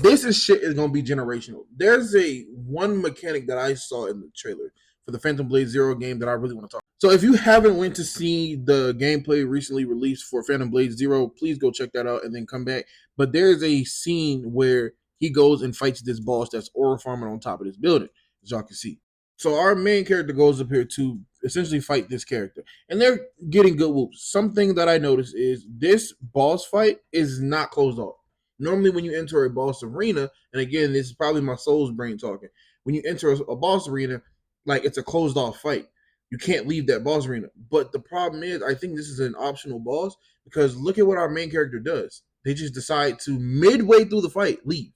this is shit is gonna be generational. There's a one mechanic that I saw in the trailer for the Phantom Blade Zero game that I really want to talk. So if you haven't went to see the gameplay recently released for Phantom Blade Zero, please go check that out and then come back. But there's a scene where he goes and fights this boss that's aura farming on top of this building, as y'all can see. So our main character goes up here to essentially fight this character, and they're getting good whoops. Something that I noticed is this boss fight is not closed off. Normally, when you enter a boss arena, and again, this is probably my soul's brain talking. When you enter a boss arena, like it's a closed off fight, you can't leave that boss arena. But the problem is, I think this is an optional boss because look at what our main character does. They just decide to midway through the fight leave.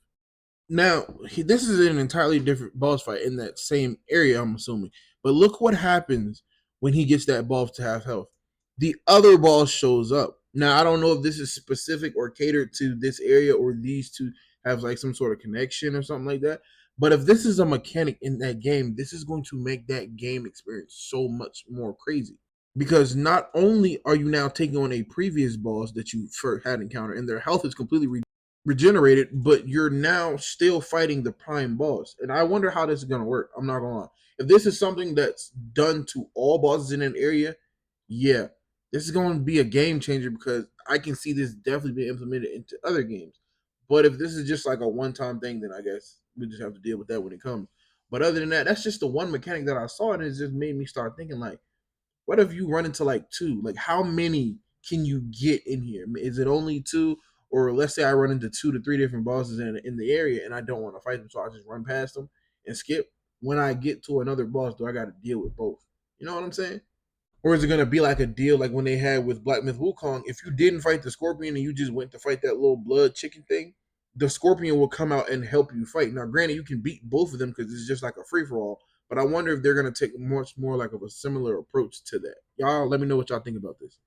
Now, this is an entirely different boss fight in that same area, I'm assuming. But look what happens when he gets that boss to half health. The other boss shows up. Now, I don't know if this is specific or catered to this area or these two have like some sort of connection or something like that. But if this is a mechanic in that game, this is going to make that game experience so much more crazy. Because not only are you now taking on a previous boss that you first had encountered, and their health is completely regenerated, but you're now still fighting the prime boss. And I wonder how this is going to work. I'm not going to lie. If this is something that's done to all bosses in an area, yeah, this is going to be a game changer because I can see this definitely being implemented into other games. But if this is just like a one-time thing, then I guess we just have to deal with that when it comes. But other than that, that's just the one mechanic that I saw, and it just made me start thinking like, what if you run into like two? Like, how many can you get in here? Is it only two? Or let's say I run into 2 to 3 different bosses in the area and I don't want to fight them, so I just run past them and skip. When I get to another boss, do I got to deal with both? You know what I'm saying? Or is it going to be like a deal like when they had with Black Myth Wukong? If you didn't fight the Scorpion and you just went to fight that little blood chicken thing, the Scorpion will come out and help you fight. Now, granted, you can beat both of them because it's just like a free for all. But I wonder if they're going to take much more like of a similar approach to that. Y'all, let me know what y'all think about this.